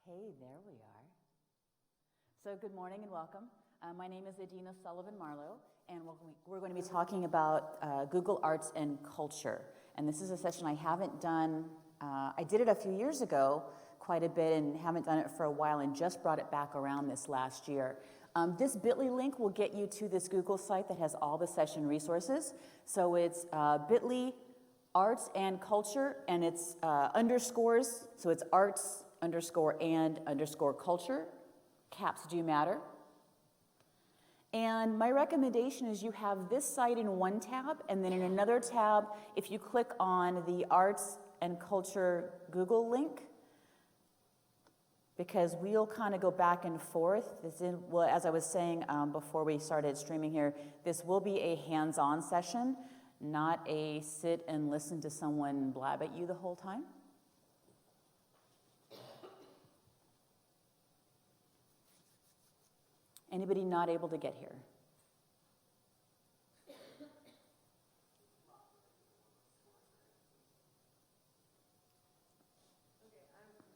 Okay, there we are. So good morning and welcome. My name is Adina Sullivan-Marlowe, and we're going to be talking about Google Arts and Culture. And this is a session I haven't done. I did it a few years ago, quite a bit, and haven't done it for a while, and just brought it back around this last year. This bit.ly link will get you to this Google site that has all the session resources. So it's bit.ly arts and culture, and it's underscores, so it's arts underscore and underscore culture. Caps do matter. And my recommendation is you have this site in one tab, and then in another tab, if you click on the Arts and Culture Google link, because we'll kind of go back and forth. Well, as I was saying before we started streaming here, this will be a hands-on session, not a sit and listen to someone blab at you the whole time. Anybody not able to get here? Okay,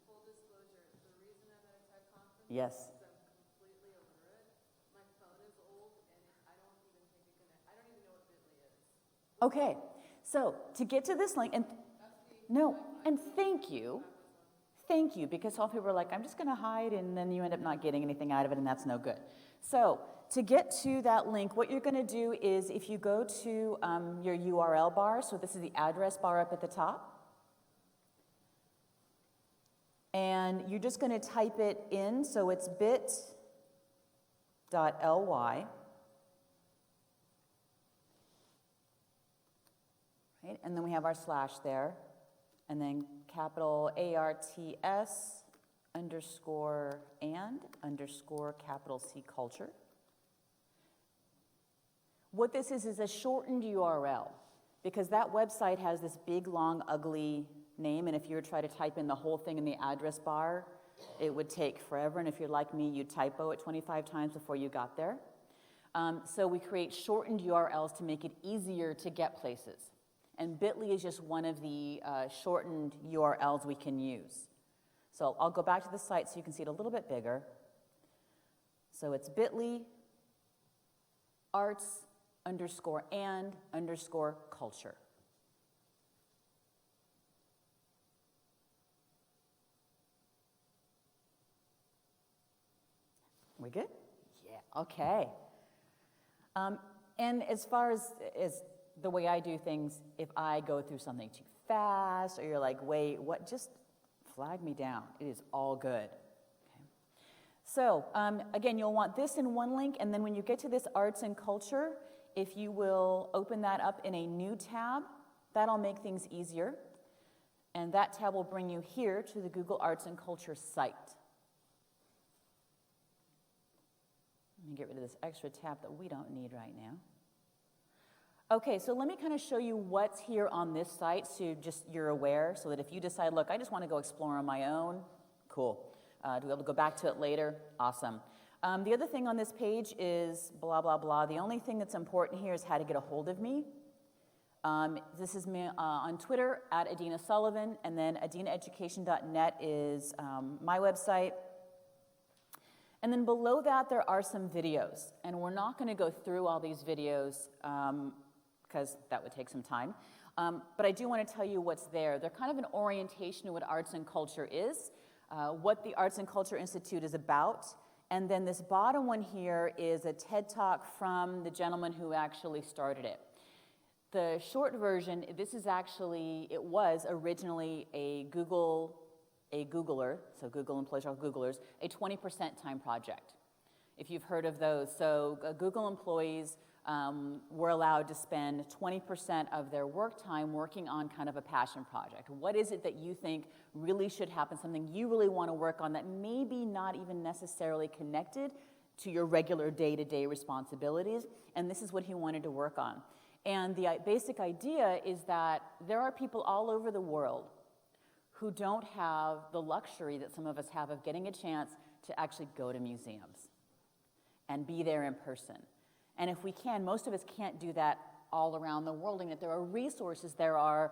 full disclosure, the reason I'm at a TED conference Yes. is I'm completely illiterate. My phone is old, and I don't even think it connects. I don't even know what Bitly is. Okay, so to get to this link, and thank you, because some people are like, I'm just going to hide, and then you end up not getting anything out of it, and that's no good. So to get to that link, what you're going to do is if you go to your URL bar, so this is the address bar up at the top, and you're just going to type it in, so it's bit.ly, right? And then we have our slash there, and then capital ARTS underscore and underscore capital C culture. What this is a shortened URL, because that website has this big, long, ugly name, and if you were trying to type in the whole thing in the address bar, it would take forever, and if you're like me, you'd typo it 25 times before you got there. So we create shortened URLs to make it easier to get places. And Bitly is just one of the shortened URLs we can use. So I'll go back to the site so you can see it a little bit bigger. So it's bit.ly arts underscore and underscore culture. We good? Yeah, okay. And as far as the way I do things, if I go through something too fast, or you're like, wait, what, just flag me down. It is all good. Okay. So, again, you'll want this in one link, and then when you get to this arts and culture, if you will open that up in a new tab, that'll make things easier. And that tab will bring you here to the Google Arts and Culture site. Let me get rid of this extra tab that we don't need right now. Okay, so let me kind of show you what's here on this site so just you're aware, so that if you decide, look, I just want to go explore on my own, cool. To be able to go back to it later, awesome. The other thing on this page is blah, blah, blah. The only thing that's important here is how to get a hold of me. This is me on Twitter, at Adina Sullivan, and then adinaeducation.net is my website. And then below that, there are some videos. And we're not going to go through all these videos because that would take some time. But I do want to tell you what's there. They're kind of an orientation of what arts and culture is, what the Arts and Culture Institute is about. And then this bottom one here is a TED Talk from the gentleman who actually started it. The short version, this is actually, it was originally a Googler, so Google employees are Googlers, a 20% time project, if you've heard of those. So Google employees were allowed to spend 20% of their work time working on kind of a passion project. What is it that you think really should happen, something you really want to work on that maybe not even necessarily connected to your regular day-to-day responsibilities? And this is what he wanted to work on. And the basic idea is that there are people all over the world who don't have the luxury that some of us have of getting a chance to actually go to museums and be there in person. And if we can, most of us can't do that all around the world, and that there are resources, there are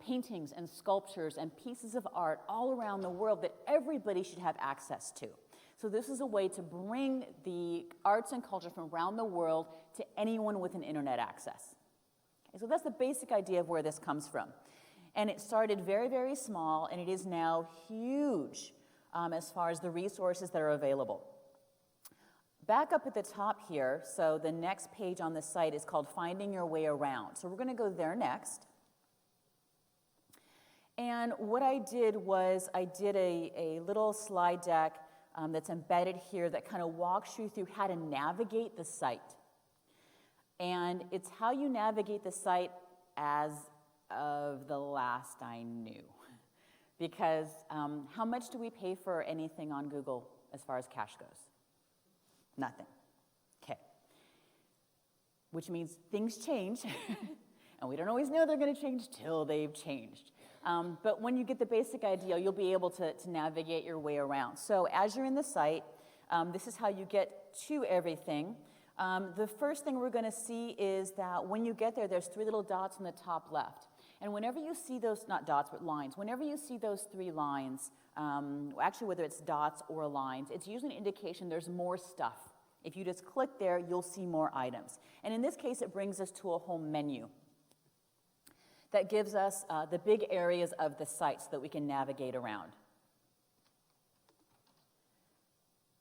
paintings and sculptures and pieces of art all around the world that everybody should have access to. So this is a way to bring the arts and culture from around the world to anyone with an internet access. Okay, so that's the basic idea of where this comes from. And it started very, very small, and it is now huge as far as the resources that are available. Back up at the top here, so the next page on the site is called Finding Your Way Around. So we're going to go there next. And what I did was I did a little slide deck that's embedded here that kind of walks you through how to navigate the site. And it's how you navigate the site as of the last I knew. Because how much do we pay for anything on Google as far as cash goes? Nothing. Okay. Which means things change, and we don't always know they're going to change till they've changed. But when you get the basic idea, you'll be able to navigate your way around. So as you're in the site, this is how you get to everything. The first thing we're going to see is that when you get there, there's 3 little dots on the top left. And whenever you see those, not dots, but lines, whenever you see those 3 lines, actually whether it's dots or lines, it's usually an indication there's more stuff. If you just click there, you'll see more items. And in this case, it brings us to a whole menu that gives us the big areas of the site so that we can navigate around.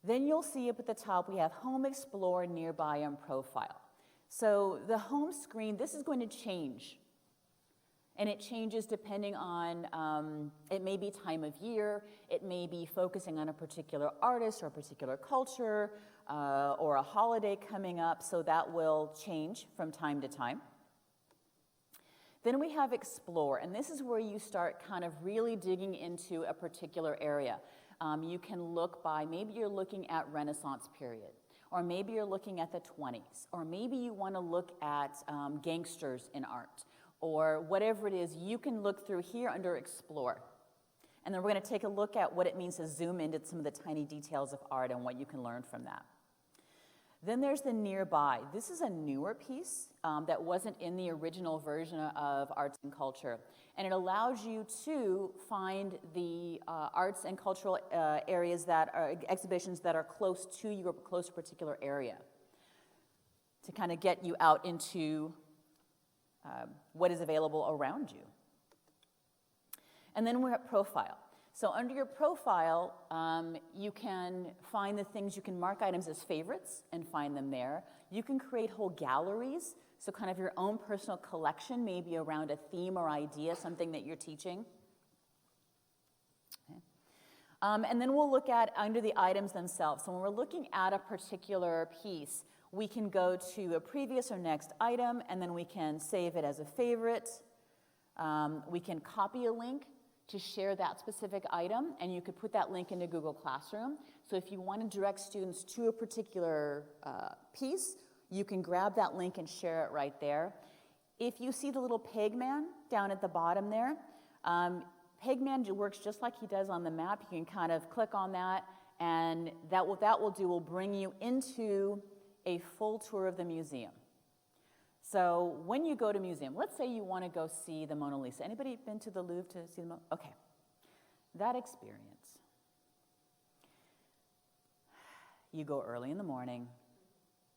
Then you'll see up at the top we have Home, Explore, Nearby, and Profile. So the home screen, this is going to change. And it changes depending on, it may be time of year, it may be focusing on a particular artist or a particular culture, or a holiday coming up, so that will change from time to time. Then we have Explore, and this is where you start kind of really digging into a particular area. You can look by, maybe you're looking at Renaissance period, or maybe you're looking at the 20s, or maybe you want to look at gangsters in art, or whatever it is. You can look through here under Explore. And then we're going to take a look at what it means to zoom into some of the tiny details of art and what you can learn from that. Then there's the Nearby. This is a newer piece that wasn't in the original version of Arts and Culture. And it allows you to find the arts and cultural areas that are, exhibitions that are close to your close particular area, to kind of get you out into what is available around you. And then we're at Profile. So under your profile, you can find the things, you can mark items as favorites and find them there. You can create whole galleries, so kind of your own personal collection, maybe around a theme or idea, something that you're teaching. Okay. And then we'll look at under the items themselves. So when we're looking at a particular piece, we can go to a previous or next item, and then we can save it as a favorite. We can copy a link to share that specific item, and you could put that link into Google Classroom. So if you want to direct students to a particular piece, you can grab that link and share it right there. If you see the little Pegman down at the bottom there, Pegman works just like he does on the map. You can kind of click on that, and what that will bring you into a full tour of the museum. So when you go to a museum, let's say you want to go see the Mona Lisa. Anybody been to the Louvre to see the Mona Lisa? Okay. That experience. You go early in the morning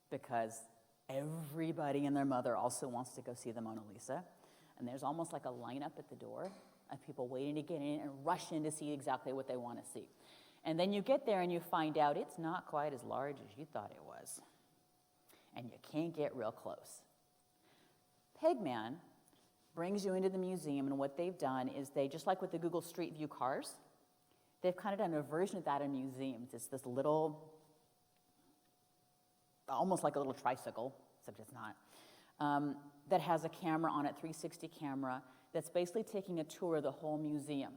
because everybody and their mother also wants to go see the Mona Lisa. And there's almost like a lineup at the door of people waiting to get in and rush in to see exactly what they want to see. And then you get there and you find out it's not quite as large as you thought it was. And you can't get real close. Pegman brings you into the museum, and what they've done is they, just like with the Google Street View cars, they've kind of done a version of that in museums. It's this little, almost like a little tricycle, except it's not, that has a camera on it, 360 camera, that's basically taking a tour of the whole museum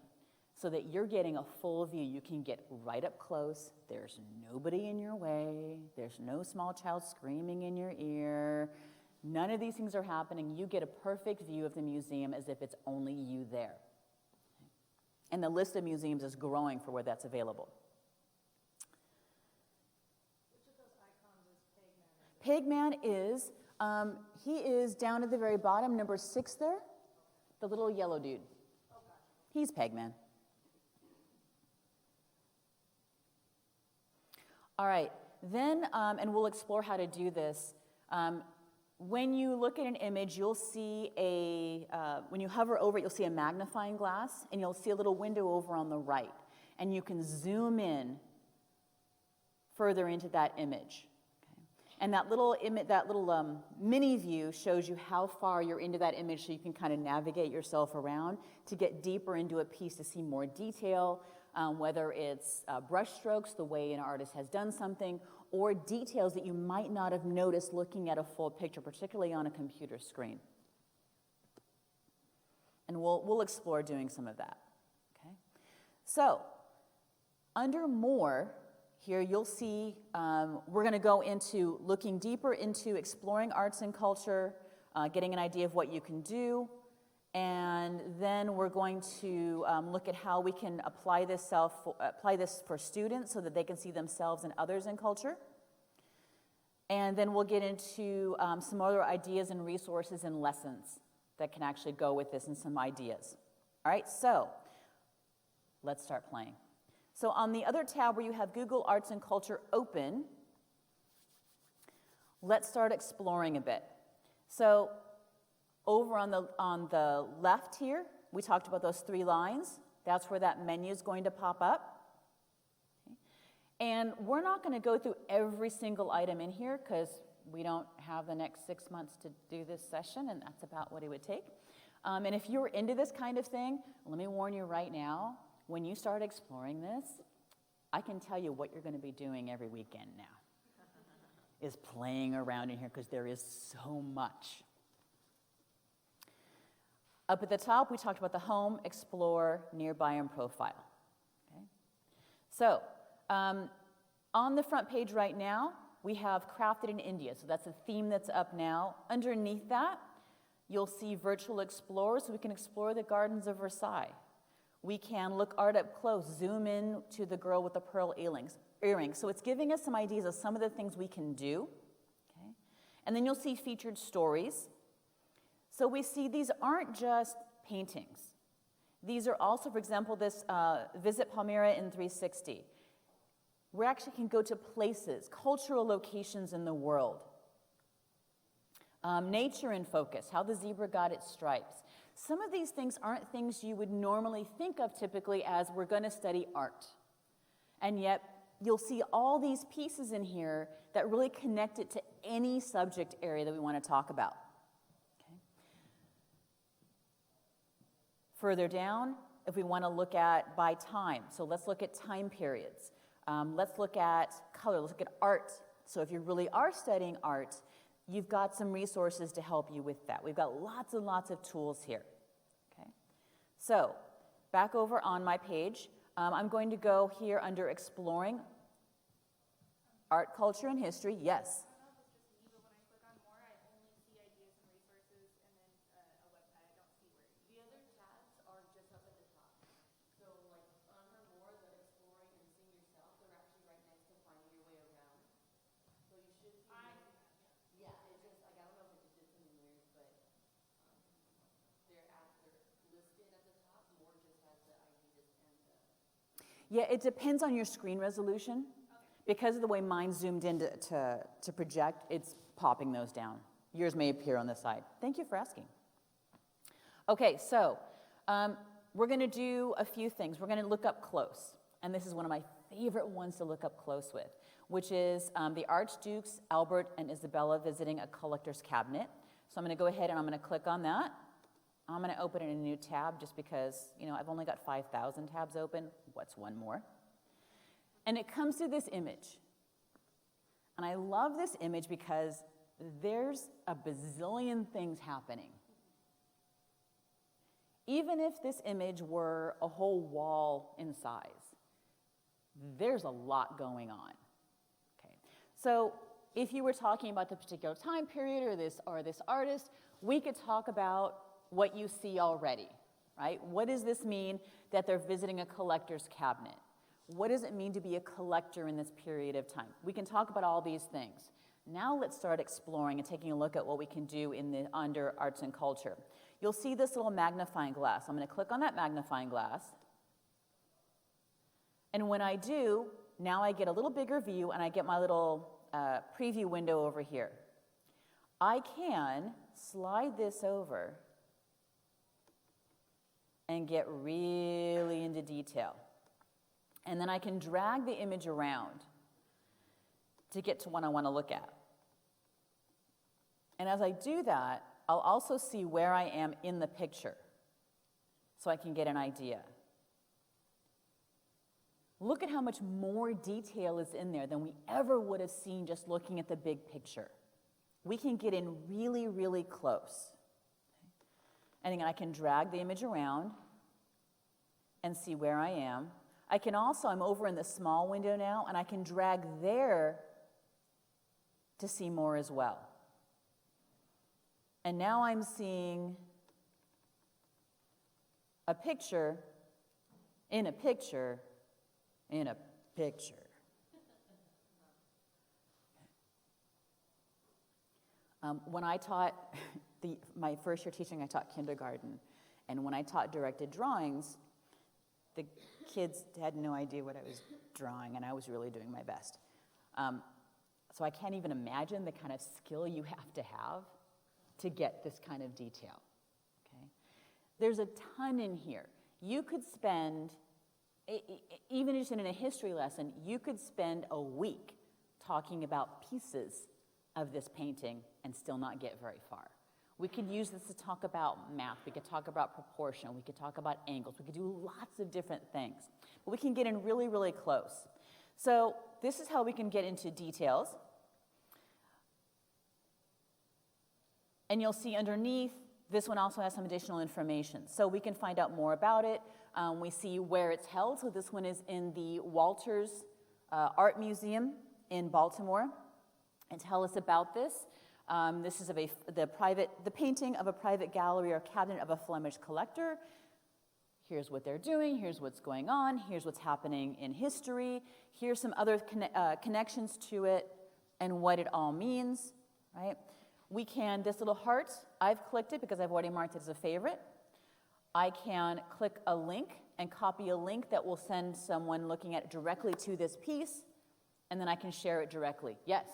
so that you're getting a full view. You can get right up close. There's nobody in your way. There's no small child screaming in your ear. None of these things are happening. You get a perfect view of the museum as if it's only you there. And the list of museums is growing for where that's available. Which of those icons is Pegman? Pegman is, he is down at the very bottom, number 6 there. The little yellow dude. He's Pegman. All right, then, and we'll explore how to do this. When you look at an image, you'll see when you hover over it, you'll see a magnifying glass, and you'll see a little window over on the right. And you can zoom in further into that image. Okay? And that little mini view shows you how far you're into that image so you can kind of navigate yourself around to get deeper into a piece to see more detail, whether it's brush strokes, the way an artist has done something, or details that you might not have noticed looking at a full picture, particularly on a computer screen. And we'll explore doing some of that. Okay? So, under More, here you'll see we're going to go into looking deeper into exploring arts and culture, getting an idea of what you can do, and then we're going to look at how we can apply this for students so that they can see themselves and others in culture. And then we'll get into some other ideas and resources and lessons that can actually go with this and some ideas. All right, so let's start playing. So on the other tab where you have Google Arts and Culture open, let's start exploring a bit. So over on the left here, we talked about those 3 lines. That's where that menu is going to pop up. Okay. And we're not going to go through every single item in here because we don't have the next 6 months to do this session, and that's about what it would take. And if you're into this kind of thing, let me warn you right now, when you start exploring this, I can tell you what you're going to be doing every weekend now, is playing around in here because there is so much. Up at the top, we talked about the home, explore, nearby, and profile. Okay? So, on the front page right now, we have Crafted in India. So that's a theme that's up now. Underneath that, you'll see Virtual Explore, so we can explore the gardens of Versailles. We can look art up close, zoom in to the girl with the pearl earrings. So it's giving us some ideas of some of the things we can do. Okay? And then you'll see featured stories. So we see these aren't just paintings. These are also, for example, this Visit Palmyra in 360. We actually can go to places, cultural locations in the world. Nature in focus, how the zebra got its stripes. Some of these things aren't things you would normally think of typically as we're going to study art. And yet, you'll see all these pieces in here that really connect it to any subject area that we want to talk about. Okay. Further down, if we want to look at by time, so let's look at time periods. Let's look at color, let's look at art. So if you really are studying art, you've got some resources to help you with that. We've got lots and lots of tools here. Okay. So back over on my page, I'm going to go here under Exploring Art, Culture, and History. Yes? Yeah, it depends on your screen resolution. Because of the way mine zoomed in to project, it's popping those down. Yours may appear on the side. Thank you for asking. Okay, so we're going to do a few things. We're going to look up close. And this is one of my favorite ones to look up close with, which is the Archdukes Albert and Isabella visiting a collector's cabinet. So I'm going to go ahead and I'm going to click on that. I'm going to open it in a new tab just because, I've only got 5,000 tabs open. What's one more? And it comes to this image. And I love this image because there's a bazillion things happening. Even if this image were a whole wall in size, there's a lot going on. Okay. So if you were talking about the particular time period or this artist, we could talk about what you see already, right? What does this mean that they're visiting a collector's cabinet? What does it mean to be a collector in this period of time? We can talk about all these things. Now let's start exploring and taking a look at what we can do under arts and culture. you'll see this little magnifying glass. I'm going to click on that magnifying glass. And when I do, now I get a little bigger view and I get my little preview window over here. I can slide this over and get really into detail. And then I can drag the image around to get to what I want to look at. And as I do that, I'll also see where I am in the picture so I can get an idea. Look at how much more detail is in there than we ever would have seen just looking at the big picture. We can get in really, really close. And again, I can drag the image around and see where I am. I can also, I'm over in the small window now, and I can drag there to see more as well. And now I'm seeing a picture in a picture in a picture. When I taught, my first year teaching, I taught kindergarten. And when I taught directed drawings, the kids had no idea what I was drawing, and I was really doing my best. So I can't even imagine the kind of skill you have to get this kind of detail. Okay? There's a ton in here. You could spend, even just in a history lesson, you could spend a week talking about pieces of this painting and still not get very far. We could use this to talk about math. We could talk about proportion. We could talk about angles. We could do lots of different things. But we can get in really, really close. So this is how we can get into details. And you'll see underneath, this one also has some additional information. So we can find out more about it. We see where it's held. So this one is in the Walters Art Museum in Baltimore. And tell us about this. This is of the painting of a private gallery or cabinet of a Flemish collector. Here's what they're doing. Here's what's going on. Here's what's happening in history. Here's some other connections to it and what it all means, right? We can, this little heart, I've clicked it because I've already marked it as a favorite. I can click a link and copy a link that will send someone looking at it directly to this piece, and then I can share it directly. Yes?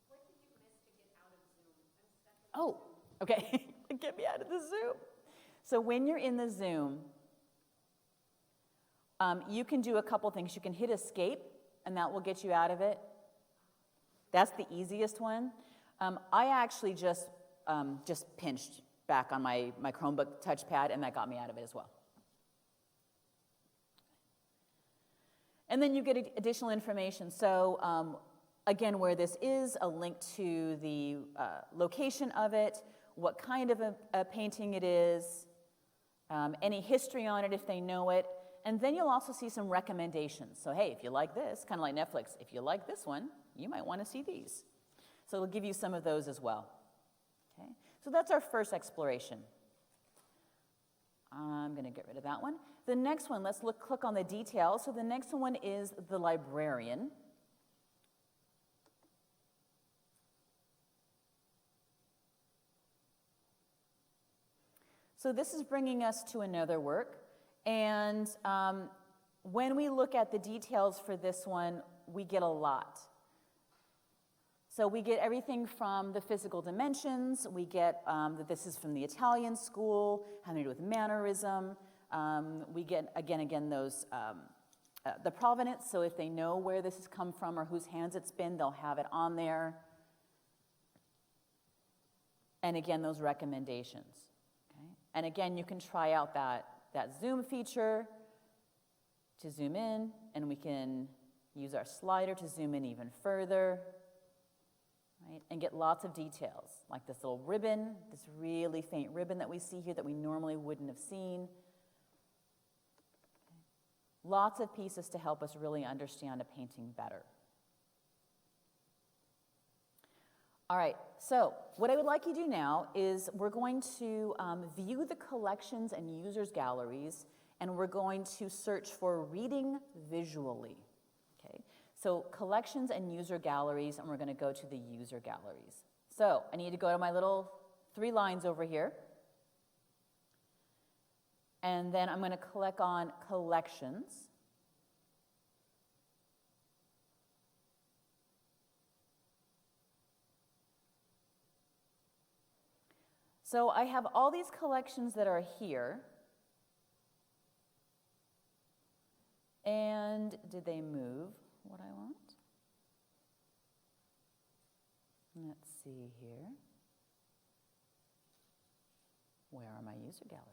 What did you miss to get out of Zoom? Oh, okay. Get me out of the Zoom. So when you're in the Zoom, you can do a couple things. You can hit escape, and that will get you out of it. That's the easiest one. I actually just pinched back on my Chromebook touchpad, and that got me out of it as well. And then you get additional information. So again, where this is, a link to the location of it, what kind of a painting it is, any history on it if they know it, and then you'll also see some recommendations. So hey, if you like this, kind of like Netflix, if you like this one, you might want to see these. So it'll give you some of those as well. Okay? So that's our first exploration. I'm going to get rid of that one. The next one, let's click on the details. So the next one is the librarian. So this is bringing us to another work. And when we look at the details for this one, we get a lot. So we get everything from the physical dimensions. We get that this is from the Italian school, having to do with mannerism. We get, again, those, the provenance. So if they know where this has come from or whose hands it's been, they'll have it on there. And again, those recommendations. Okay? And again, you can try out that zoom feature to zoom in, and we can use our slider to zoom in even further. Right? And get lots of details, like this little ribbon, this really faint ribbon that we see here that we normally wouldn't have seen. Okay. Lots of pieces to help us really understand a painting better. All right, so what I would like you to do now is we're going to view the collections and users galleries, and we're going to search for reading visually. Okay. So collections and user galleries, and we're going to go to the user galleries. So I need to go to my little 3 lines over here. And then I'm going to click on collections. So I have all these collections that are here. And did they move what I want? Let's see here. Where are my user galleries?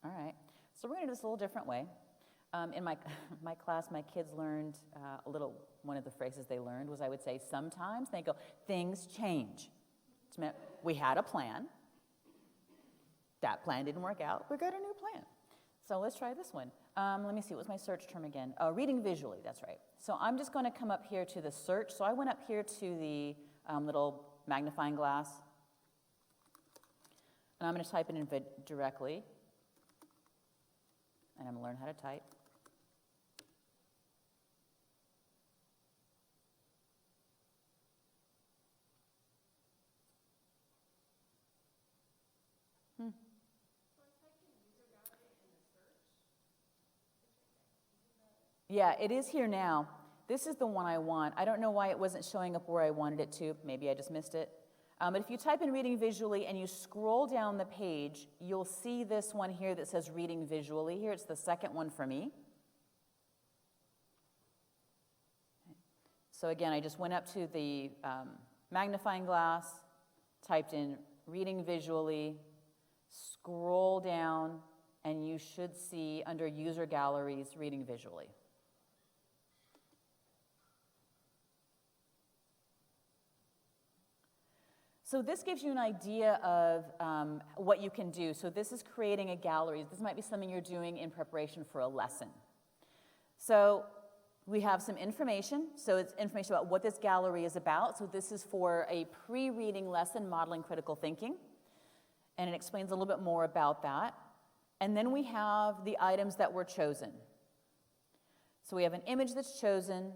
All right, so we're going to do this a little different way. In my class, my kids learned one of the phrases they learned was I would say sometimes, they go, things change. It meant we had a plan. That plan didn't work out. We got a new plan. So let's try this one. Let me see, what was my search term again? Reading visually, that's right. So I'm just going to come up here to the search. So I went up here to the little magnifying glass. And I'm going to type it in directly. And I'm going to learn how to type. Yeah, it is here now. This is the one I want. I don't know why it wasn't showing up where I wanted it to. Maybe I just missed it. But if you type in reading visually and you scroll down the page, you'll see this one here that says reading visually. Here, it's the second one for me. So again, I just went up to the magnifying glass, typed in reading visually, scroll down, and you should see under user galleries, reading visually. So this gives you an idea of what you can do. So this is creating a gallery. This might be something you're doing in preparation for a lesson. So we have some information. So it's information about what this gallery is about. So this is for a pre-reading lesson, modeling critical thinking. And it explains a little bit more about that. And then we have the items that were chosen. So we have an image that's chosen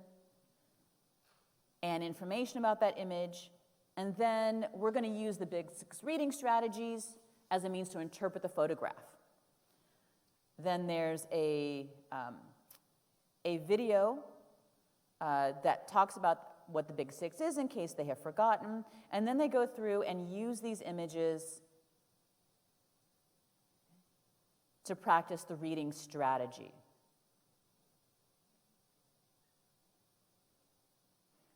and information about that image. And then we're going to use the Big Six reading strategies as a means to interpret the photograph. Then there's a video that talks about what the Big Six is in case they have forgotten. And then they go through and use these images to practice the reading strategy.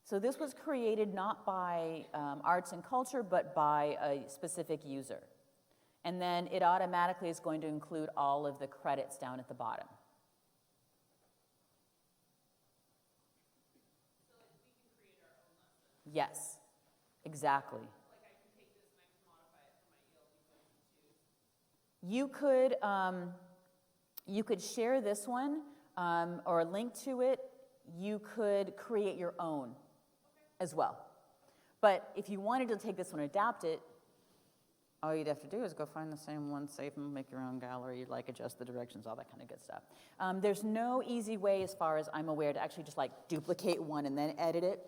So this was created not by arts and culture, but by a specific user. And then it automatically is going to include all of the credits down at the bottom. So like we can create our own lesson. Yes, exactly. Like I can take this and I can modify it for my ELD choose. You could share this one or link to it. You could create your own as well. But if you wanted to take this one and adapt it, all you'd have to do is go find the same one, save them, make your own gallery, like adjust the directions, all that kind of good stuff. There's no easy way, as far as I'm aware, to actually just like duplicate one and then edit it.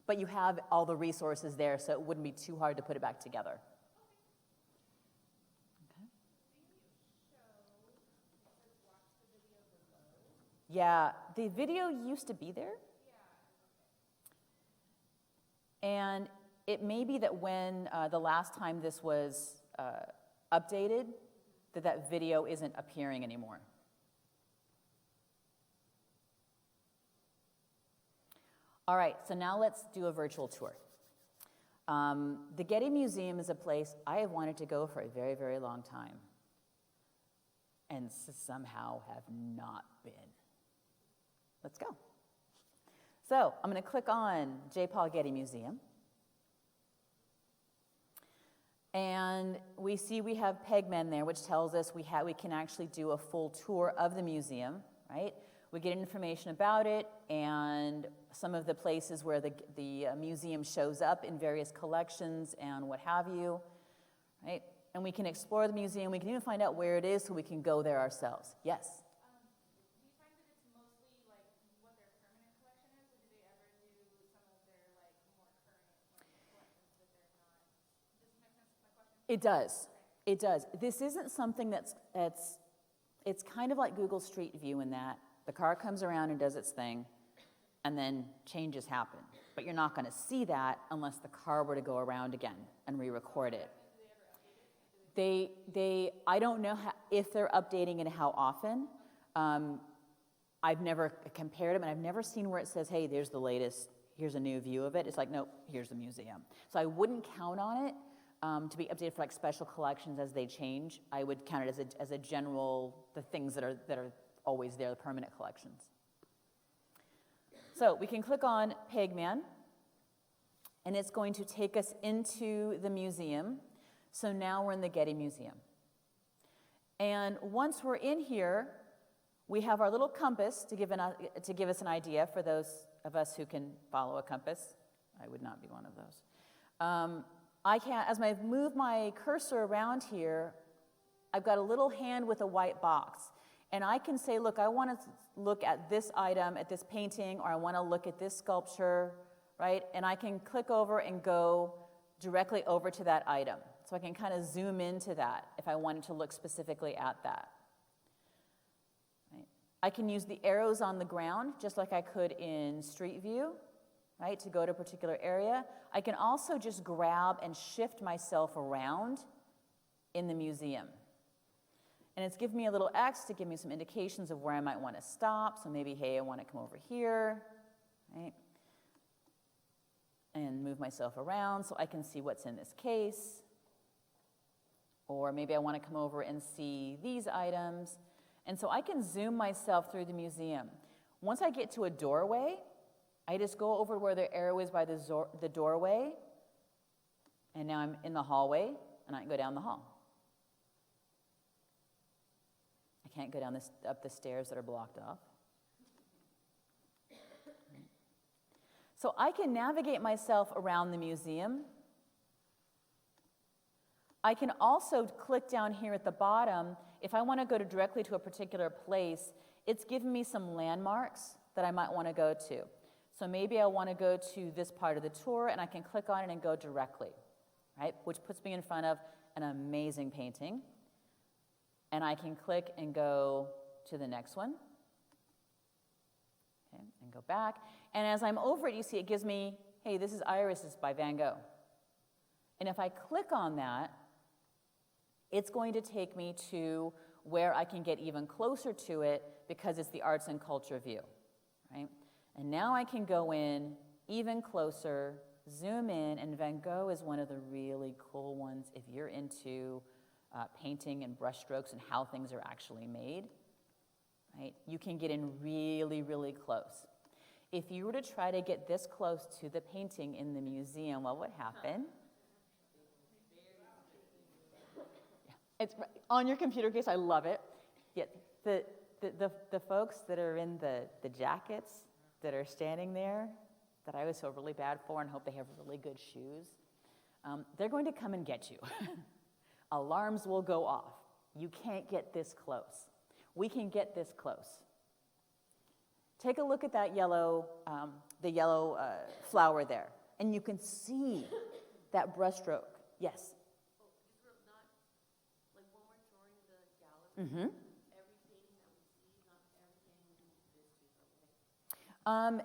But you have all the resources there, so it wouldn't be too hard to put it back together. Okay. Yeah, the video used to be there. And it may be that when the last time this was updated, that video isn't appearing anymore. All right, so now let's do a virtual tour. The Getty Museum is a place I have wanted to go for a very, very long time, and somehow have not been. Let's go. So I'm going to click on J. Paul Getty Museum. And we see we have Pegmen there, which tells us we can actually do a full tour of the museum, right? We get information about it and some of the places where the museum shows up in various collections and what have you, right? and we can explore the museum. We can even find out where it is so we can go there ourselves. Yes? Do you find that it's mostly like what their permanent collection is, or do they ever do some of their like more current collections that they're not? Does this make sense to my question? It does. It does. This isn't something that's it's kind of like Google Street View in that the car comes around and does its thing, and then changes happen. But you're not going to see that unless the car were to go around again and re-record it. I don't know if they're updating it, how often. I've never compared them, and I've never seen where it says, hey, there's the latest, here's a new view of it. It's like, nope, here's the museum. So I wouldn't count on it to be updated for like special collections as they change. I would count it as a general, the things that are always there, the permanent collections. So we can click on Pegman, and it's going to take us into the museum. So now we're in the Getty Museum. And once we're in here, we have our little compass to give us an idea for those of us who can follow a compass. I would not be one of those. As I move my cursor around here, I've got a little hand with a white box. And I can say, look, I want to look at this item, at this painting, or I want to look at this sculpture, right? And I can click over and go directly over to that item. So I can kind of zoom into that if I wanted to look specifically at that. Right? I can use the arrows on the ground, just like I could in Street View, right, to go to a particular area. I can also just grab and shift myself around in the museum. And it's giving me a little X to give me some indications of where I might want to stop. So maybe, hey, I want to come over here, right? And move myself around so I can see what's in this case. Or maybe I want to come over and see these items. And so I can zoom myself through the museum. Once I get to a doorway, I just go over where the arrow is by the doorway. And now I'm in the hallway, and I can go down the hall. I can't go up the stairs that are blocked off. So I can navigate myself around the museum. I can also click down here at the bottom. If I want to go directly to a particular place, it's giving me some landmarks that I might want to go to. So maybe I want to go to this part of the tour, and I can click on it and go directly, right? Which puts me in front of an amazing painting. And I can click and go to the next one. Okay, and go back. And as I'm over it, you see it gives me, hey, this is Irises by Van Gogh. And if I click on that, it's going to take me to where I can get even closer to it because it's the arts and culture view, right? And now I can go in even closer, zoom in, and Van Gogh is one of the really cool ones if you're into painting and brushstrokes and how things are actually made, right? You can get in really, really close. If you were to try to get this close to the painting in the museum, what would happen? It's on your computer case. I love it. Yeah, the folks that are in the jackets that are standing there that I always feel really bad for and hope they have really good shoes, they're going to come and get you. Alarms will go off. You can't get this close. We can get this close. Take a look at that yellow, the yellow flower there, and you can see that brushstroke. Yes? Not, like when we're touring the gallery, every painting that we see, not everything we can do this to, okay?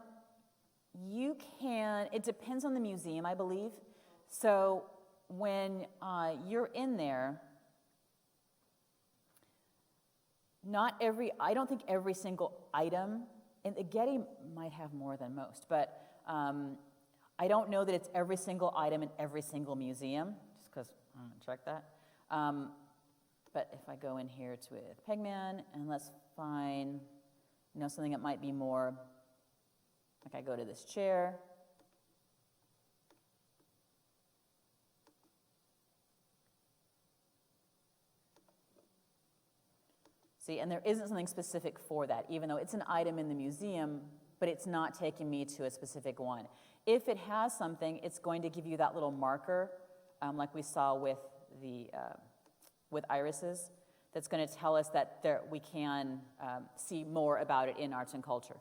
You can, it depends on the museum, I believe. So when you're in there, I don't think every single item, and the Getty might have more than most, but I don't know that it's every single item in every single museum, just because I haven't checked that. But if I go in here to Pegman, and let's find, something that might be more, like I go to this chair. See, and there isn't something specific for that, even though it's an item in the museum, but it's not taking me to a specific one. If it has something, it's going to give you that little marker, like we saw with the with irises that's going to tell us that we can see more about it in arts and culture.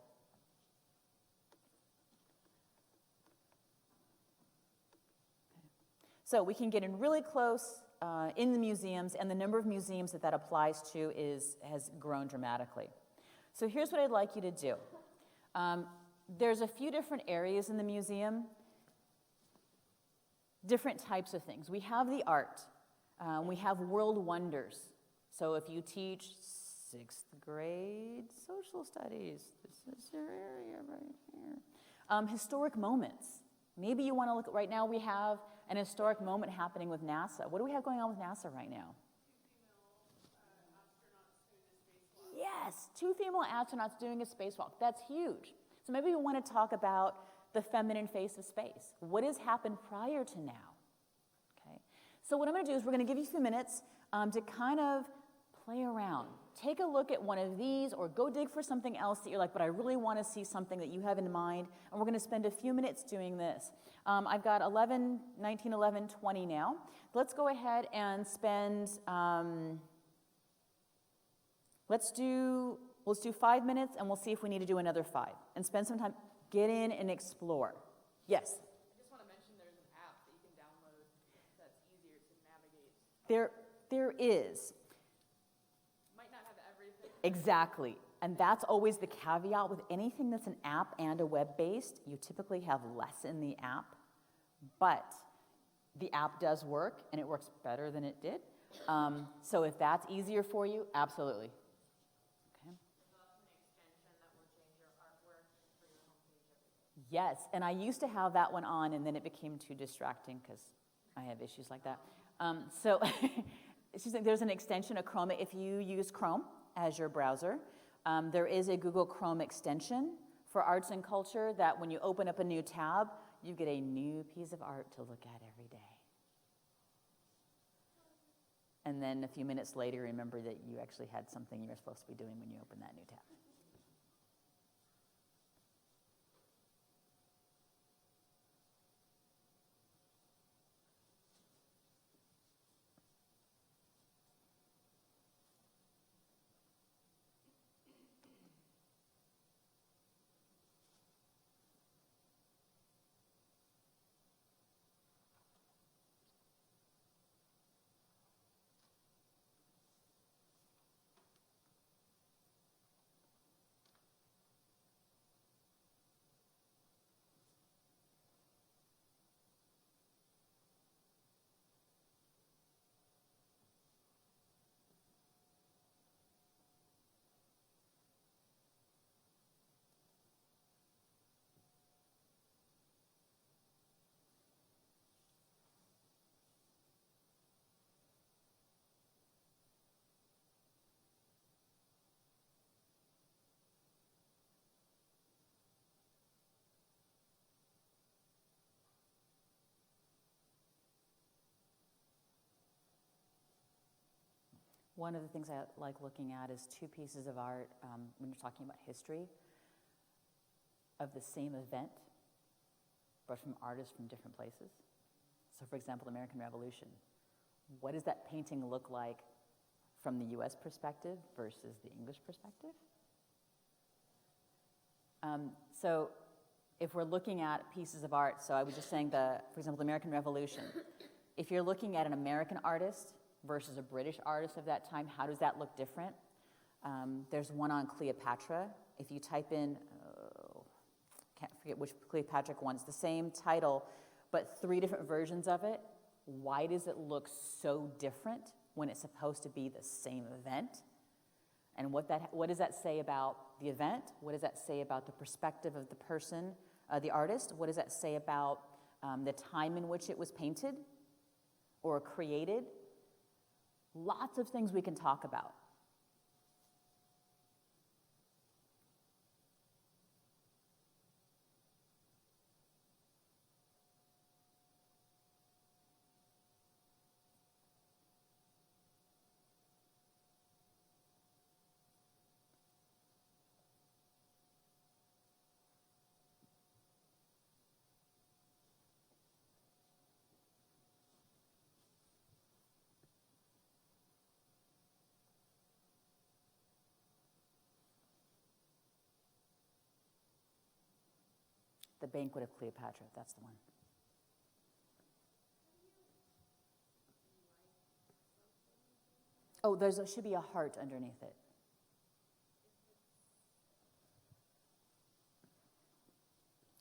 So we can get in really close in the museums, and the number of museums that applies to has grown dramatically. So here's what I'd like you to do. There's a few different areas in the museum, different types of things. We have the art. We have world wonders. So if you teach 6th grade social studies, this is your area right here. Historic moments. Maybe you want to look at, right now we have an historic moment happening with NASA. What do we have going on with NASA right now? Yes, 2 female astronauts doing a spacewalk. That's huge. So maybe we want to talk about the feminine face of space. What has happened prior to now? Okay. So what I'm going to do is we're going to give you a few minutes to kind of play around. Take a look at one of these or go dig for something else that you're like, but I really want to see something that you have in mind. And we're going to spend a few minutes doing this. I've got 11, 19, 11, 20 now. Let's go ahead and spend, let's do 5 minutes and we'll see if we need to do another 5. And spend some time, get in and explore. Yes? I just want to mention there's an app that you can download that's easier to navigate. There is. Might not have everything. Exactly. And that's always the caveat with anything that's an app and a web-based. You typically have less in the app, but the app does work, and it works better than it did. So if that's easier for you, absolutely. Okay. Yes, and I used to have that one on, and then it became too distracting because I have issues like that. So she's saying there's an extension of Chrome. If you use Chrome as your browser, there is a Google Chrome extension for arts and culture that when you open up a new tab, you get a new piece of art to look at every day. And then a few minutes later, remember that you actually had something you were supposed to be doing when you opened that new tab. One of the things I like looking at is 2 pieces of art when you're talking about history of the same event, but from artists from different places. So for example, the American Revolution. What does that painting look like from the US perspective versus the English perspective? So if we're looking at pieces of art, so I was just saying for example, the American Revolution. If you're looking at an American artist versus a British artist of that time, how does that look different? There's one on Cleopatra. If you type in, can't forget which Cleopatra one, it's the same title, but 3 different versions of it. Why does it look so different when it's supposed to be the same event? And what does that say about the event? What does that say about the perspective of the person, the artist? What does that say about the time in which it was painted or created? Lots of things we can talk about. The Banquet of Cleopatra, that's the one. Oh, there should be a heart underneath it.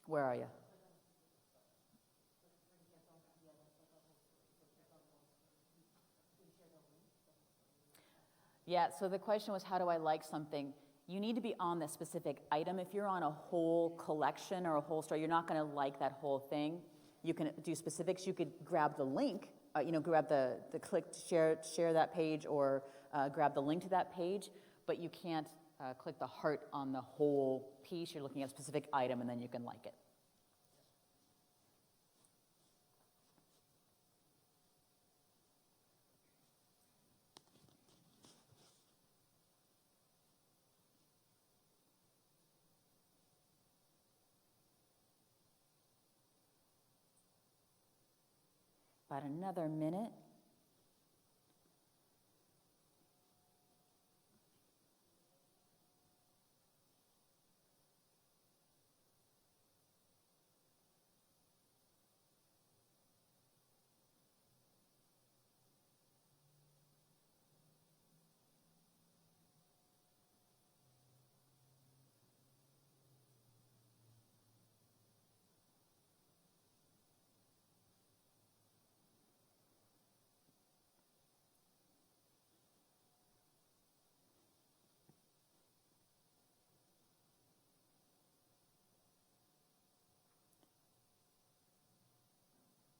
Where are you? Yeah, so the question was, how do I like something? You need to be on the specific item. If you're on a whole collection or a whole story, you're not going to like that whole thing. You can do specifics. You could grab the link, grab the click to share that page, or grab the link to that page, but you can't click the heart on the whole piece. You're looking at a specific item, and then you can like it. About another minute.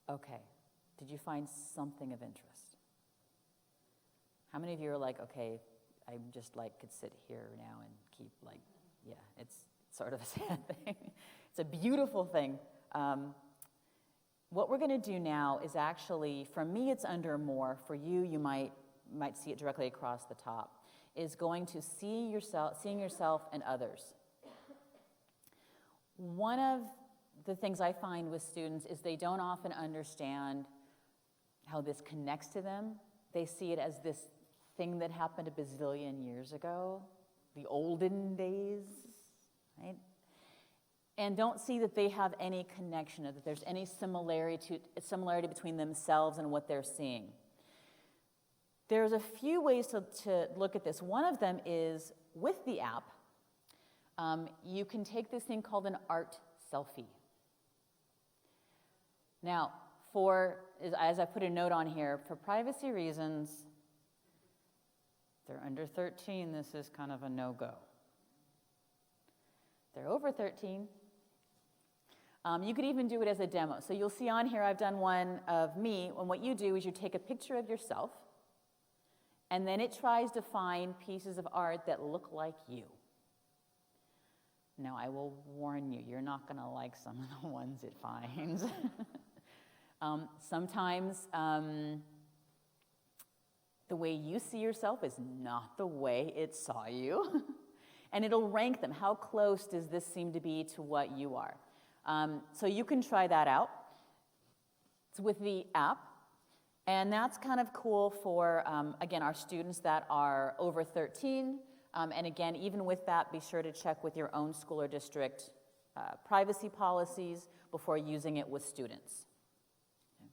Okay, did you find something of interest? How many of you are like, okay, I'm just like, could sit here now and keep like, yeah, it's sort of a sad thing. It's a beautiful thing. What we're gonna do now is actually, for me it's under more, for you, you might see it directly across the top, is going to seeing yourself and others. One of the things I find with students is they don't often understand how this connects to them. They see it as this thing that happened a bazillion years ago, the olden days, right? And don't see that they have any connection, or that there's any similarity between themselves and what they're seeing. There's a few ways to look at this. One of them is with the app, you can take this thing called an art selfie. Now, as I put a note on here, for privacy reasons, they're under 13, this is kind of a no-go. They're over 13. You could even do it as a demo. So you'll see on here, I've done one of me, and what you do is you take a picture of yourself, and then it tries to find pieces of art that look like you. Now, I will warn you, you're not going to like some of the ones it finds. Sometimes the way you see yourself is not the way it saw you. And it'll rank them. How close does this seem to be to what you are? So you can try that out. It's with the app. And that's kind of cool for, again, our students that are over 13. And again, even with that, be sure to check with your own school or district privacy policies before using it with students. Okay.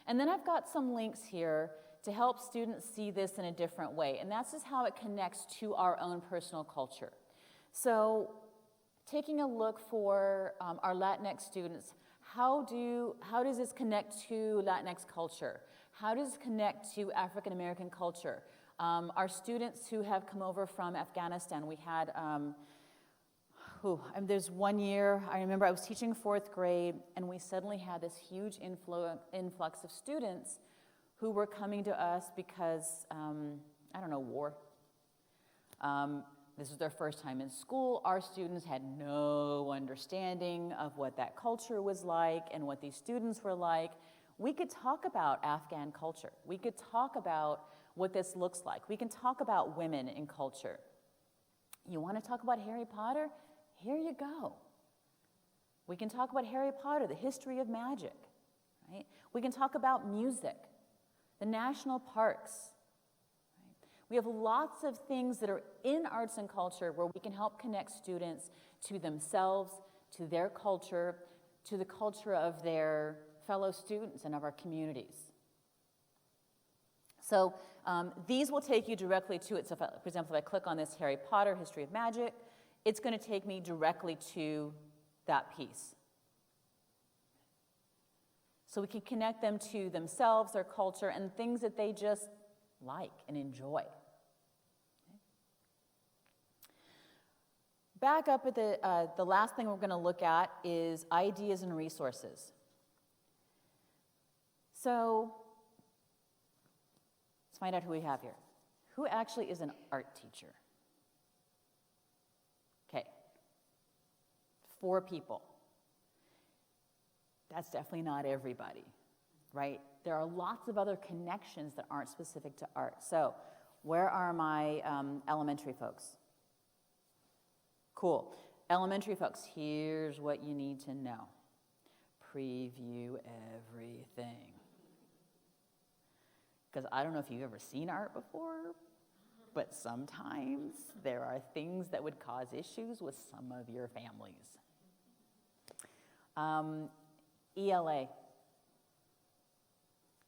And then I've got some links here to help students see this in a different way. And that's just how it connects to our own personal culture. So taking a look for our Latinx students, how does this connect to Latinx culture? How does it connect to African American culture? Our students who have come over from Afghanistan, we had, there's one year, I remember I was teaching 4th grade, and we suddenly had this huge influx of students who were coming to us because, war. This was their first time in school. Our students had no understanding of what that culture was like and what these students were like. We could talk about Afghan culture. We could talk about what this looks like. We can talk about women in culture. You want to talk about Harry Potter? Here you go. We can talk about Harry Potter, the history of magic, right? We can talk about music, the national parks. Right? We have lots of things that are in arts and culture where we can help connect students to themselves, to their culture, to the culture of their fellow students and of our communities. So these will take you directly to it. So for example, if I click on this Harry Potter History of Magic, it's going to take me directly to that piece. So we can connect them to themselves, their culture, and things that they just like and enjoy. Back up at the last thing we're going to look at is ideas and resources. So let's find out who we have here. Who actually is an art teacher? Okay, 4 people. That's definitely not everybody, right? There are lots of other connections that aren't specific to art. So where are my elementary folks? Cool. Elementary folks, here's what you need to know. Preview everything. Because I don't know if you've ever seen art before, but sometimes there are things that would cause issues with some of your families. ELA.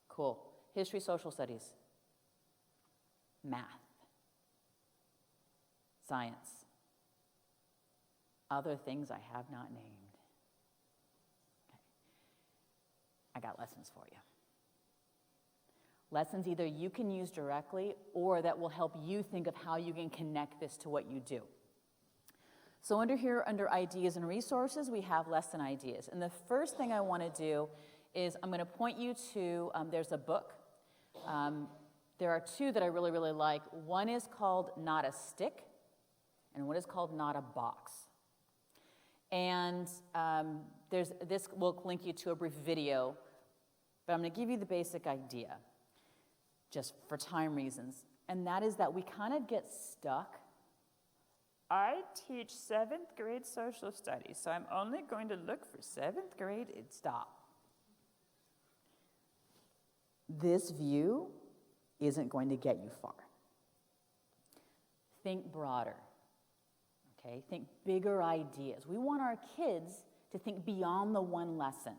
Cool. History, social studies. Math. Science. Other things I have not named. Okay. I got lessons for you. Lessons either you can use directly or that will help you think of how you can connect this to what you do. So under here, under ideas and resources, we have lesson ideas. And the first thing I want to do is I'm going to point you to, there's a book. There are 2 that I really, really like. One is called Not a Stick, and one is called Not a Box. And this will link you to a brief video, but I'm going to give you the basic idea, just for time reasons. And that is that we kind of get stuck. I teach 7th grade social studies, so I'm only going to look for 7th grade. Stop. This view isn't going to get you far. Think broader. Okay, think bigger ideas. We want our kids to think beyond the one lesson.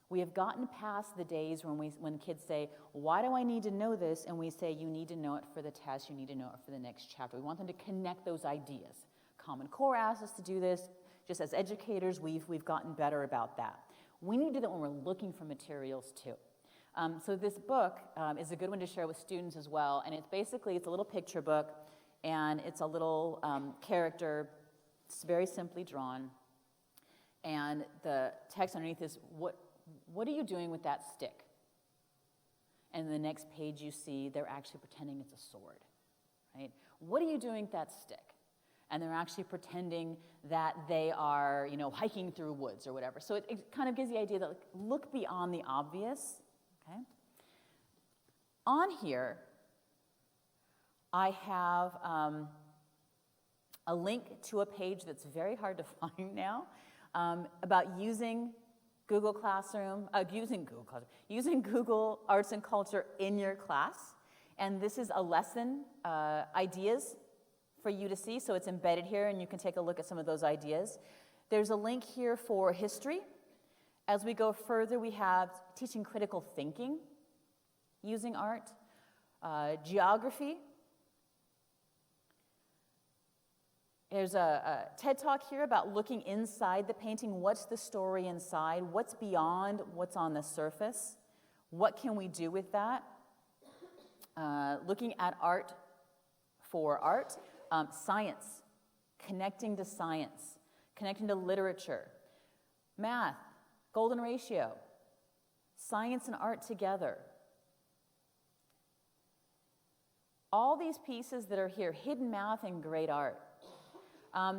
We have gotten past the days when kids say, why do I need to know this? And we say, you need to know it for the test, you need to know it for the next chapter. We want them to connect those ideas. Common Core asks us to do this. Just as educators, we've gotten better about that. We need to do that when we're looking for materials too. So this book is a good one to share with students as well. And it's a little picture book, and it's a little character. It's very simply drawn. And the text underneath is, what are you doing with that stick? And the next page you see, they're actually pretending it's a sword, right? What are you doing with that stick? And they're actually pretending that they are, hiking through woods or whatever. So it kind of gives the idea that look beyond the obvious, okay? On here, I have a link to a page that's very hard to find now about using Google Classroom, using Google Arts and Culture in your class. And this is a lesson, ideas for you to see. So it's embedded here, and you can take a look at some of those ideas. There's a link here for history. As we go further, we have teaching critical thinking using art, geography. There's a TED Talk here about looking inside the painting. What's the story inside? What's beyond what's on the surface? What can we do with that? Looking at art for art. Science, connecting to science, connecting to literature. Math, golden ratio. Science and art together. All these pieces that are here, hidden math and great art.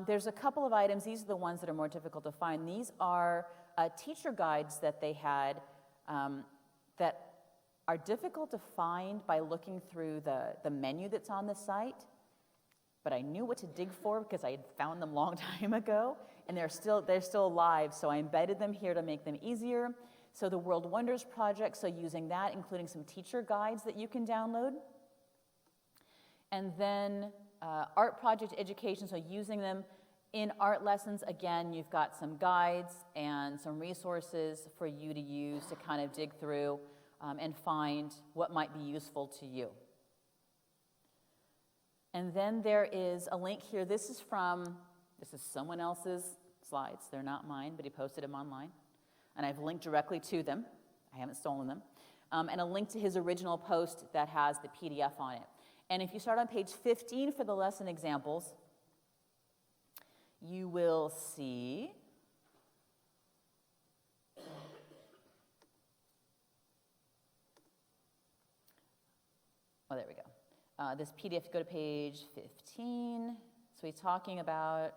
There's a couple of items. These are the ones that are more difficult to find. These are teacher guides that they had that are difficult to find by looking through the menu that's on the site. But I knew what to dig for because I had found them a long time ago, and they're still alive, so I embedded them here to make them easier. So the World Wonders Project, so using that, including some teacher guides that you can download. And then Art Project Education, so using them In art lessons, again, you've got some guides and some resources for you to use to kind of dig through and find what might be useful to you. And then there is a link here. This is someone else's slides. They're not mine, but he posted them online. And I've linked directly to them. I haven't stolen them. And a link to his original post that has the PDF on it. And if you start on page 15 for the lesson examples, you will see there we go. This PDF, go to page 15. So he's talking about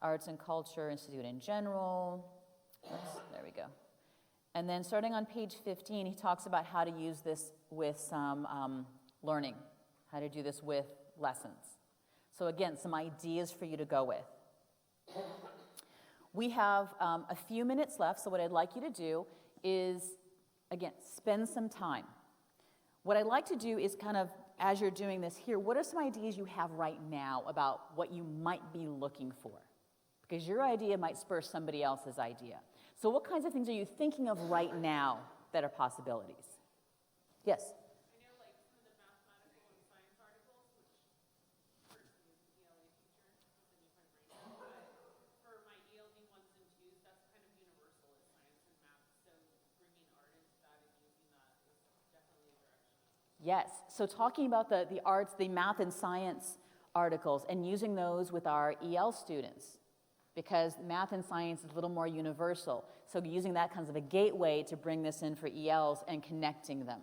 Arts and Culture Institute in general. Oops, there we go. And then starting on page 15, he talks about how to use this with some learning, how to do this with lessons. So again, some ideas for you to go with. We have a few minutes left, so what I'd like you to do is, again, spend some time. What I'd like to do is kind of, as you're doing this here, what are some ideas you have right now about what you might be looking for? Because your idea might spur somebody else's idea. So what kinds of things are you thinking of right now that are possibilities? Yes? I know like some of the mathematical and science articles, which personally as an ELA teacher, something you kind of bring up. But for my ELD 1s and 2s, that's kind of universal as science and math. So bringing art into that and using that is definitely a direction. Yes. So talking about the arts, the math and science articles, and using those with our EL students, because math and science is a little more universal. So using that kind of a gateway to bring this in for ELs and connecting them.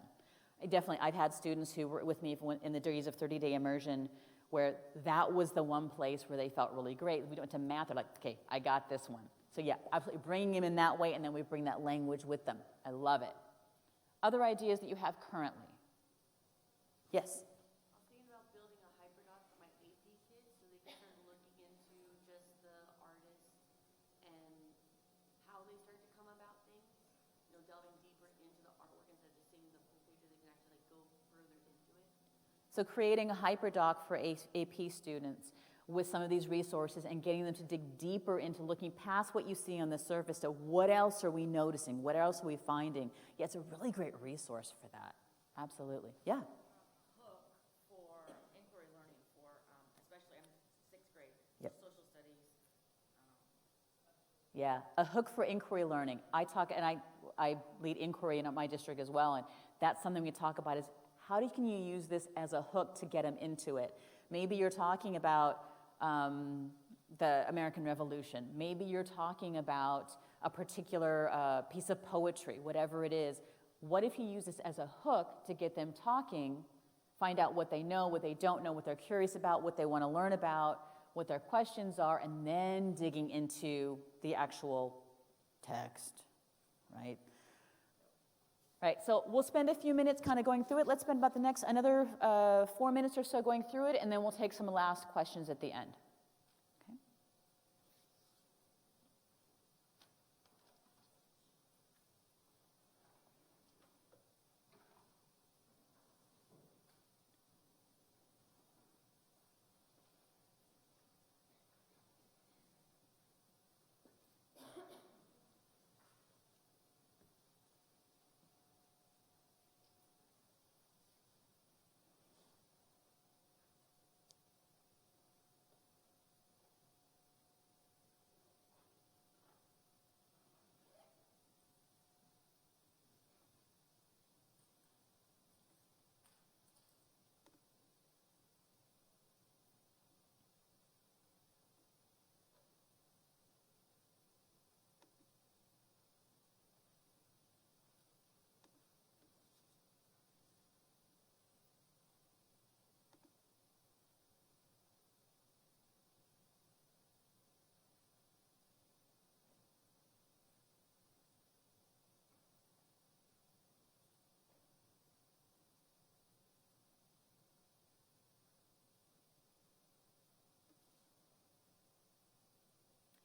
I've had students who were with me in the days of 30-day immersion where that was the one place where they felt really great. We went to math, they're like, okay, I got this one. So yeah, absolutely bringing them in that way, and then we bring that language with them. I love it. Other ideas that you have currently? Yes? I was thinking about building a hyperdoc for my AP kids so they can start looking into just the artists and how they start to come about things. You know, delving deeper into the artwork instead of just seeing the full picture, they can actually like go further into it. So creating a hyperdoc for AP students with some of these resources and getting them to dig deeper into looking past what you see on the surface to what else are we noticing, what else are we finding. Yeah, it's a really great resource for that. Absolutely. Yeah. Hook for inquiry learning for, especially I'm 6th grade, Yep. social studies. Yeah, a hook for inquiry learning. I lead inquiry in my district as well, and that's something we talk about is how can you use this as a hook to get them into it? Maybe you're talking about the American Revolution. Maybe you're talking about a particular piece of poetry, whatever it is. What if you use this as a hook to get them talking, find out what they know, what they don't know, what they're curious about, what they want to learn about, what their questions are, and then digging into the actual text, right? Right, so we'll spend a few minutes kind of going through it. Let's spend about another 4 minutes or so going through it, and then we'll take some last questions at the end. Okay?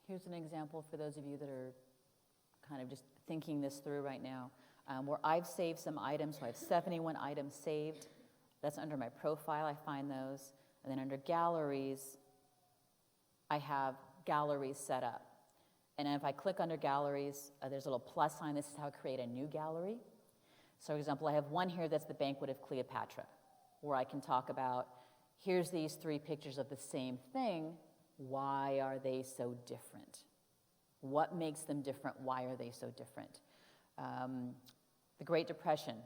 Here's an example for those of you that are kind of just thinking this through right now, where I've saved some items. So I have 71 items saved. That's under my profile, I find those. And then under galleries, I have galleries set up. And if I click under galleries, there's a little plus sign. This is how I create a new gallery. So, for example, I have one here that's the Banquet of Cleopatra, where I can talk about, here's these 3 pictures of the same thing. Why are they so different? What makes them different? Why are they so different? The Great Depression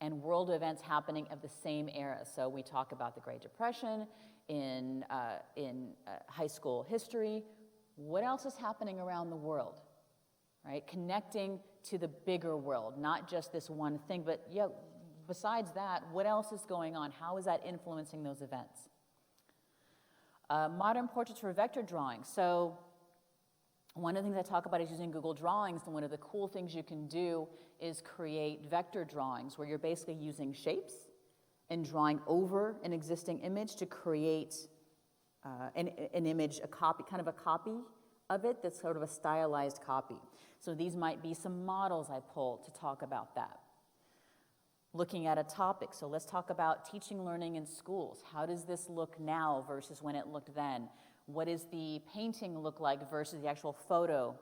and world events happening of the same era. So we talk about the Great Depression in high school history. What else is happening around the world, right? Connecting to the bigger world, not just this one thing, but yeah, besides that, what else is going on? How is that influencing those events? Modern portraits for vector drawing. So one of the things I talk about is using Google Drawings, and one of the cool things you can do is create vector drawings where you're basically using shapes and drawing over an existing image to create an image, a copy, kind of a copy of it that's sort of a stylized copy. So these might be some models I pulled to talk about that. Looking at a topic, so let's talk about teaching learning in schools. How does this look now versus when it looked then? What does the painting look like versus the actual photo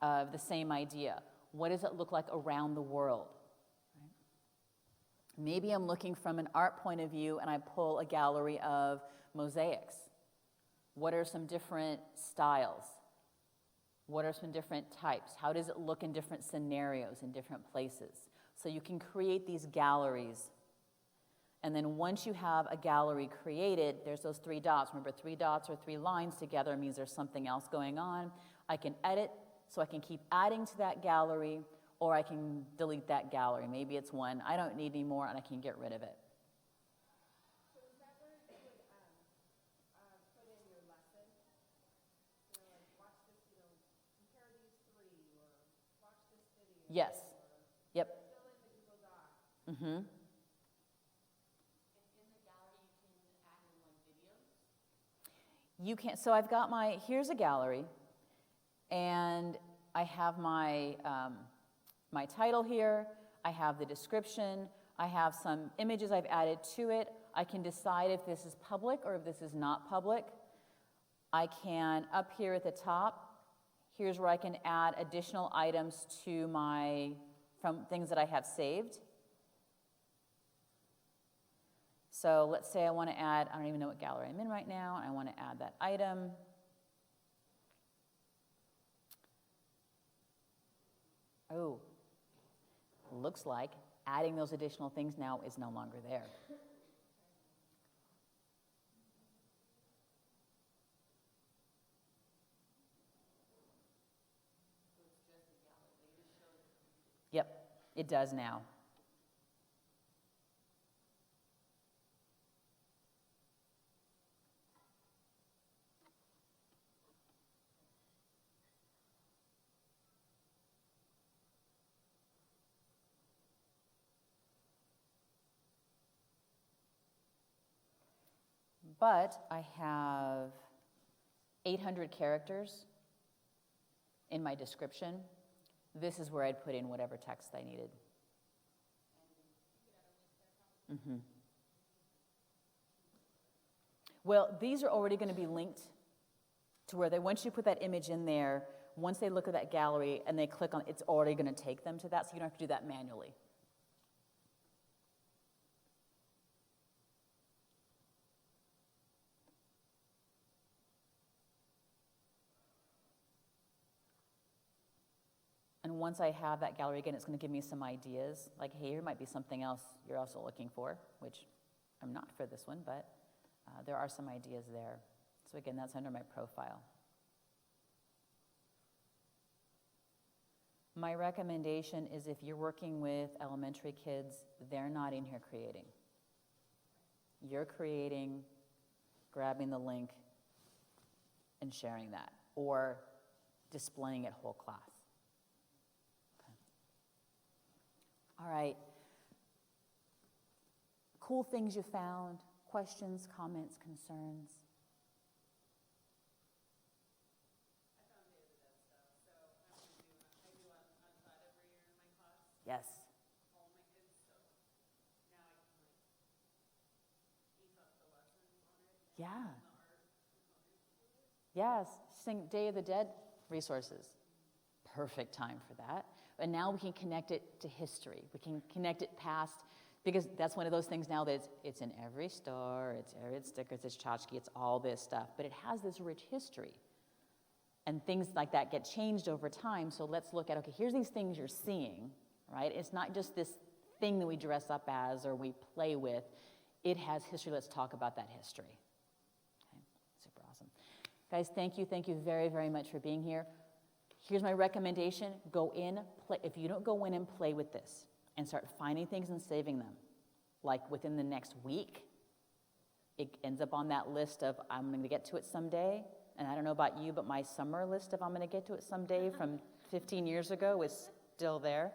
of the same idea? What does it look like around the world? Right? Maybe I'm looking from an art point of view and I pull a gallery of mosaics. What are some different styles? What are some different types? How does it look in different scenarios, in different places? So you can create these galleries. And then once you have a gallery created, there's those 3 dots. Remember, 3 dots or 3 lines together means there's something else going on. I can edit, so I can keep adding to that gallery, or I can delete that gallery. Maybe it's one I don't need anymore, and I can get rid of it. So is that where you would put in your lesson? You know, like watch this, compare these 3, or watch this video. Yes. Yep. Fill in the Google Doc. Mm-hmm. You can, so I've got here's a gallery, and I have my title here, I have the description, I have some images I've added to it. I can decide if this is public or if this is not public. I can, up here at the top, here's where I can add additional items to from things that I have saved. So let's say I want to add, I don't even know what gallery I'm in right now, and I want to add that item. Oh, looks like adding those additional things now is no longer there. Yep, it does now. But I have 800 characters in my description. This is where I'd put in whatever text I needed. Mm-hmm. Well, these are already going to be linked to where once you put that image in there, once they look at that gallery and they click on it, it's already going to take them to that, so you don't have to do that manually. And once I have that gallery again, it's going to give me some ideas. Like, hey, here might be something else you're also looking for, which I'm not for this one, but there are some ideas there. So again, that's under my profile. My recommendation is if you're working with elementary kids, they're not in here creating. You're creating, grabbing the link, and sharing that, or displaying it whole class. All right. Cool things you found, questions, comments, concerns? I found David that stuff, so I do Unside every year in my class, Yes. all my kids, so now I can beef up the lessons on it. Yeah. The art component to it. Yes, sing Day of the Dead resources. Perfect time for that. And now we can connect it to history. We can connect it past, because that's one of those things now that it's in every store, it's every stickers, it's tchotchke, it's all this stuff. But it has this rich history. And things like that get changed over time. So let's look at, okay, here's these things you're seeing, right? It's not just this thing that we dress up as or we play with. It has history. Let's talk about that history. Okay, super awesome. Guys, thank you very, very much for being here. Here's my recommendation. Go in, play. If you don't go in and play with this and start finding things and saving them, like within the next week, it ends up on that list of I'm going to get to it someday. And I don't know about you, but my summer list of I'm going to get to it someday from 15 years ago is still there.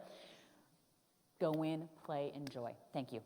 Go in, play, enjoy. Thank you.